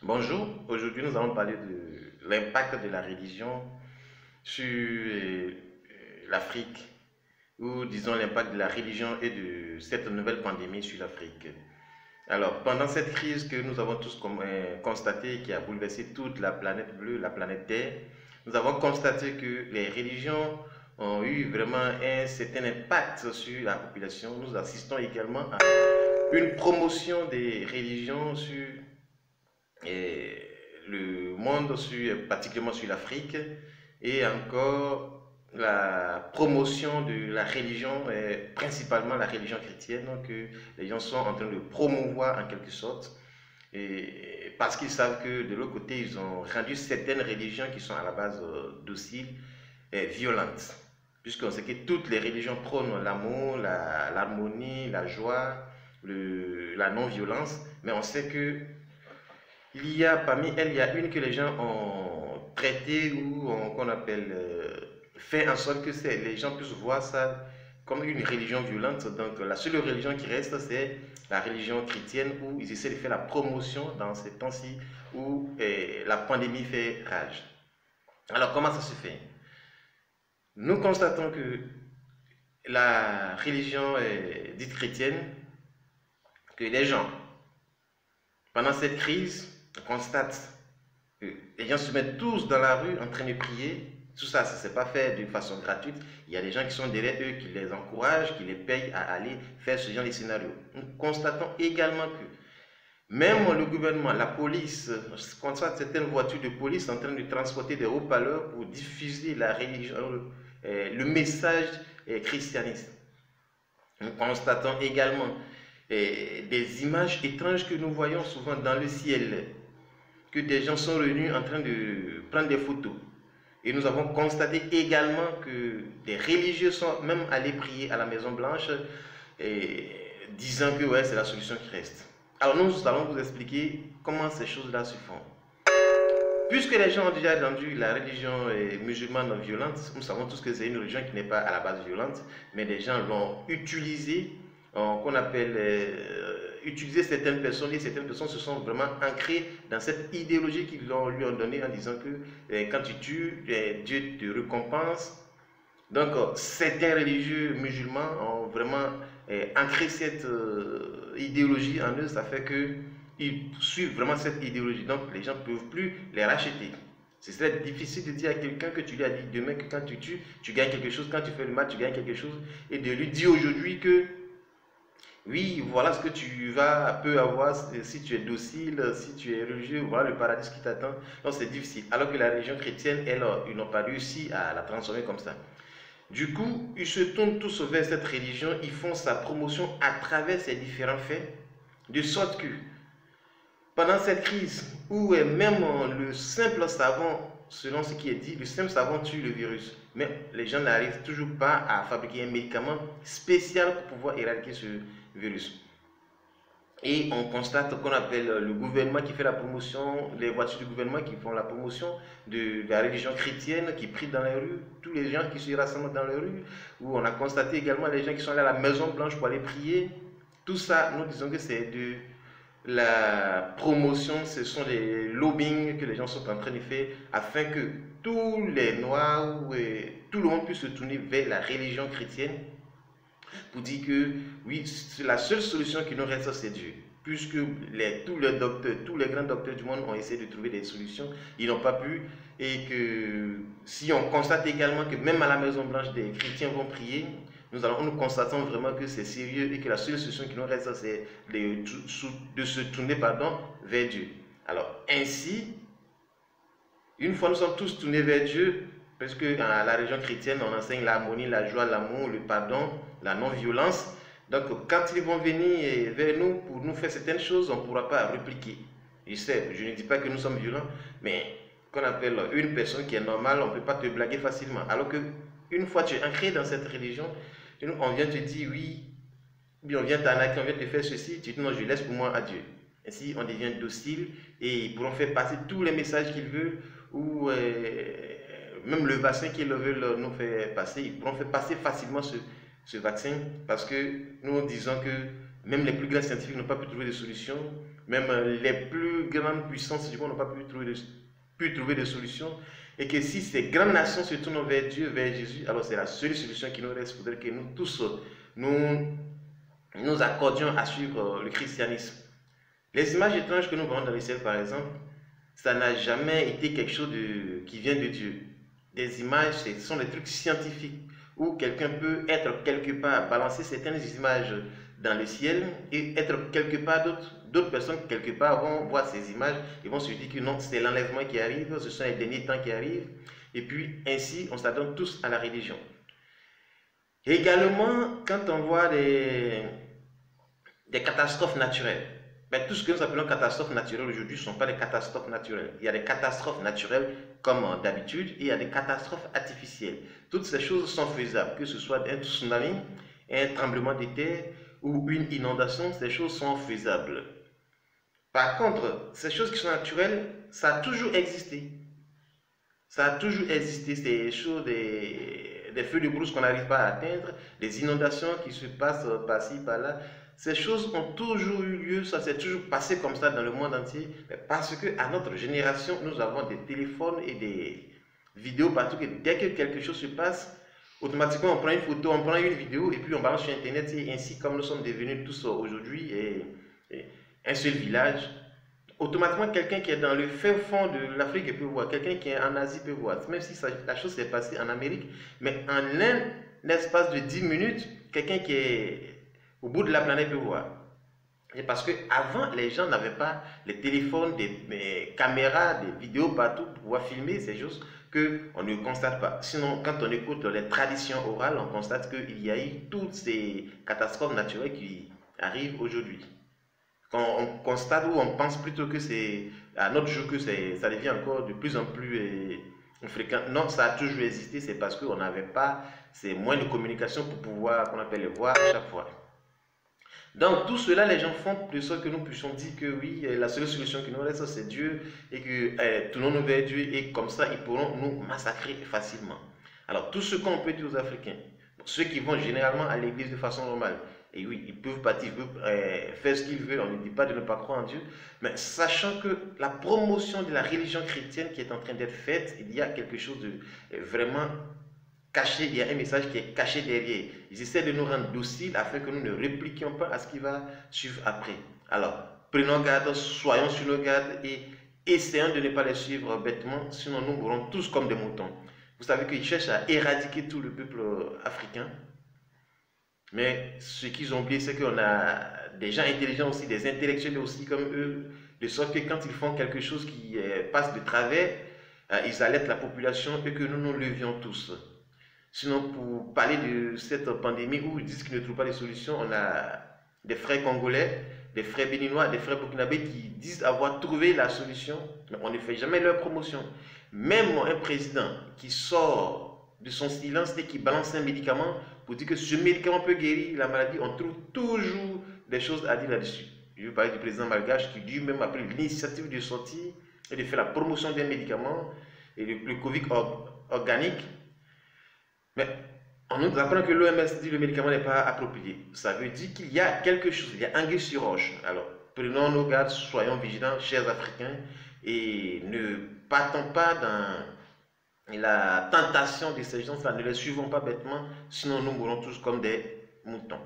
Bonjour, aujourd'hui nous allons parler de l'impact de la religion sur l'Afrique, ou disons l'impact de la religion et de cette nouvelle pandémie sur l'Afrique. Alors, pendant cette crise que nous avons tous constatée, qui a bouleversé toute la planète bleue, la planète Terre, nous avons constaté que les religions ont eu vraiment un certain impact sur la population. Nous assistons également à une promotion des religions sur et le monde, particulièrement sur l'Afrique, et encore la promotion de la religion, principalement la religion chrétienne, que les gens sont en train de promouvoir en quelque sorte, et parce qu'ils savent que de l'autre côté, ils ont rendu certaines religions qui sont à la base dociles et violentes. Puisqu'on sait que toutes les religions prônent l'amour, l'harmonie, la joie, la non-violence, mais on sait que parmi elles, il y a une que les gens ont traitée ou qu'on appelle fait en sorte que les gens puissent voir ça comme une religion violente. Donc la seule religion qui reste, c'est la religion chrétienne où ils essaient de faire la promotion dans ces temps-ci où la pandémie fait rage. Alors comment ça se fait? Nous constatons que la religion dite chrétienne, que les gens, pendant cette crise, constate que les gens se mettent tous dans la rue en train de prier. Tout ça, ce n'est pas fait de façon gratuite. Il y a des gens qui sont derrière eux, qui les encouragent, qui les payent à aller faire ce genre de scénario. Nous constatons également que même le gouvernement, la police, constate certaines voitures de police en train de transporter des haut-parleurs pour diffuser la religion, le message christianiste. Nous constatons également des images étranges que nous voyons souvent dans le ciel, que des gens sont réunis en train de prendre des photos. Et nous avons constaté également que des religieux sont même allés prier à la Maison Blanche, disant que ouais, c'est la solution qui reste. Alors nous allons vous expliquer comment ces choses-là se font. Puisque les gens ont déjà rendu la religion musulmane violente, nous savons tous que c'est une religion qui n'est pas à la base violente, mais des gens l'ont utilisée, qu'on appelle utiliser certaines personnes, et certaines personnes se sont vraiment ancrées dans cette idéologie qu'ils lui ont donnée en disant que quand tu tues, Dieu te récompense. Donc certains religieux musulmans ont vraiment ancré cette idéologie en eux, ça fait qu'ils suivent vraiment cette idéologie, donc les gens ne peuvent plus les racheter. C'est très difficile de dire à quelqu'un que tu lui as dit demain que quand tu tues, tu gagnes quelque chose, quand tu fais le mal, tu gagnes quelque chose, et de lui dire aujourd'hui que oui, voilà ce que tu peux avoir si tu es docile, si tu es religieux, voilà le paradis qui t'attend. Donc c'est difficile. Alors que la religion chrétienne, ils n'ont pas réussi à la transformer comme ça. Du coup, ils se tournent tous vers cette religion, ils font sa promotion à travers ces différents faits, de sorte que pendant cette crise, où même le simple savon, selon ce qui est dit, le simple savon tue le virus, mais les gens n'arrivent toujours pas à fabriquer un médicament spécial pour pouvoir éradiquer ce virus. Et on constate qu'on appelle le gouvernement qui fait la promotion, les voitures du gouvernement qui font la promotion de la religion chrétienne, qui prient dans les rues, tous les gens qui se rassemblent dans les rues, où on a constaté également les gens qui sont allés à la Maison Blanche pour aller prier. Tout ça, nous disons que c'est de la promotion, ce sont des lobbying que les gens sont en train de faire afin que tous les Noirs, tout le monde puisse se tourner vers la religion chrétienne pour dire que oui, la seule solution qui nous reste, c'est Dieu. Puisque tous les grands docteurs du monde ont essayé de trouver des solutions, ils n'ont pas pu. Et que si on constate également que même à la Maison Blanche, des chrétiens vont prier, nous constatons vraiment que c'est sérieux et que la seule solution qui nous reste, c'est de se tourner vers Dieu. Alors, ainsi, une fois nous sommes tous tournés vers Dieu, parce que dans la religion chrétienne, on enseigne l'harmonie, la joie, l'amour, le pardon, la non-violence. Donc, quand ils vont venir vers nous pour nous faire certaines choses, on ne pourra pas répliquer. Je sais, je ne dis pas que nous sommes violents, mais qu'on appelle une personne qui est normale, on ne peut pas te blaguer facilement. Alors que une fois tu es ancré dans cette religion, on vient te dire oui, on vient t'arnaquer, on vient te faire ceci, tu dis non, je laisse pour moi à Dieu. Ainsi, on devient docile et ils pourront faire passer tous les messages qu'ils veulent ou même le vaccin qu'ils veulent nous faire passer, ils pourront faire passer facilement ce vaccin parce que nous disons que Même les plus grands scientifiques n'ont pas pu trouver de solution. Même les plus grandes puissances du monde n'ont pas pu trouver de solution. Et que si ces grandes nations se tournent vers Dieu, vers Jésus, alors c'est la seule solution qui nous reste. Il faudrait que nous tous, nous accordions à suivre le christianisme. Les images étranges que nous voyons dans le ciel, par exemple, ça n'a jamais été quelque chose qui vient de Dieu. Des images, ce sont des trucs scientifiques où quelqu'un peut être quelque part, balancer certaines images dans le ciel et être quelque part, d'autres personnes quelque part vont voir ces images et vont se dire que non, c'est l'enlèvement qui arrive, ce sont les derniers temps qui arrivent, et puis ainsi on s'adonne tous à la religion. Et également, quand on voit des catastrophes naturelles, ben, tout ce que nous appelons catastrophes naturelles aujourd'hui ne sont pas des catastrophes naturelles. Il y a des catastrophes naturelles comme d'habitude et il y a des catastrophes artificielles. Toutes ces choses sont faisables, que ce soit un tsunami, un tremblement de terre ou une inondation, ces choses sont faisables. Par contre, ces choses qui sont naturelles, ça a toujours existé. Ça a toujours existé, ces choses, des feux de brousse qu'on n'arrive pas à atteindre, des inondations qui se passent par-ci, par-là. Ces choses ont toujours eu lieu, ça s'est toujours passé comme ça dans le monde entier, parce qu'à notre génération, nous avons des téléphones et des vidéos partout, que dès que quelque chose se passe, automatiquement on prend une photo, on prend une vidéo, et puis on balance sur Internet, et ainsi comme nous sommes devenus tous aujourd'hui un seul village, automatiquement quelqu'un qui est dans le fin fond de l'Afrique peut voir, quelqu'un qui est en Asie peut voir, même si la chose s'est passée en Amérique, mais en un espace de 10 minutes, quelqu'un qui est au bout de la planète peut voir. Et parce qu'avant, les gens n'avaient pas les téléphones, des caméras, des vidéos partout pour pouvoir filmer ces choses qu'on ne constate pas. Sinon, quand on écoute les traditions orales, on constate qu'il y a eu toutes ces catastrophes naturelles qui arrivent aujourd'hui. Quand on constate ou on pense plutôt que c'est à notre jour que ça devient encore de plus en plus fréquent. Non, ça a toujours existé, c'est parce qu'on n'avait pas ces moyens de communication pour pouvoir, qu'on appelle, les voir à chaque fois. Donc tout cela, les gens font de sorte que nous puissions dire que oui, la seule solution qui nous reste, c'est Dieu, et que tournons-nous vers Dieu, et comme ça, ils pourront nous massacrer facilement. Alors tout ce qu'on peut dire aux Africains, ceux qui vont généralement à l'église de façon normale, et oui, ils peuvent partir, ils peuvent faire ce qu'ils veulent, on ne dit pas de ne pas croire en Dieu, mais sachant que la promotion de la religion chrétienne qui est en train d'être faite, il y a quelque chose de vraiment caché, il y a un message qui est caché derrière. Ils essaient de nous rendre dociles afin que nous ne répliquions pas à ce qui va suivre après. Alors, prenons garde, soyons sur nos gardes et essayons de ne pas les suivre bêtement, sinon nous mourrons tous comme des moutons. Vous savez qu'ils cherchent à éradiquer tout le peuple africain, mais ce qu'ils ont oublié, c'est qu'on a des gens intelligents aussi, des intellectuels aussi comme eux, de sorte que quand ils font quelque chose qui passe de travers, ils alertent la population et que nous nous levions tous. Sinon, pour parler de cette pandémie où ils disent qu'ils ne trouvent pas de solution, on a des frères congolais, des frères béninois, des frères burkinabés qui disent avoir trouvé la solution, mais on ne fait jamais leur promotion. Même un président qui sort de son silence et qui balance un médicament pour dire que ce médicament peut guérir la maladie, on trouve toujours des choses à dire là-dessus. Je veux parler du président malgache qui lui-même a pris l'initiative de sortir et de faire la promotion d'un médicament, et le Covid organique. Mais on nous apprend que l'OMS dit que le médicament n'est pas approprié. Ça veut dire qu'il y a quelque chose, il y a anguille sur roche. Alors, prenons nos gardes, soyons vigilants, chers Africains, et ne partons pas dans la tentation de ces gens-là, ne les suivons pas bêtement, sinon nous mourrons tous comme des moutons.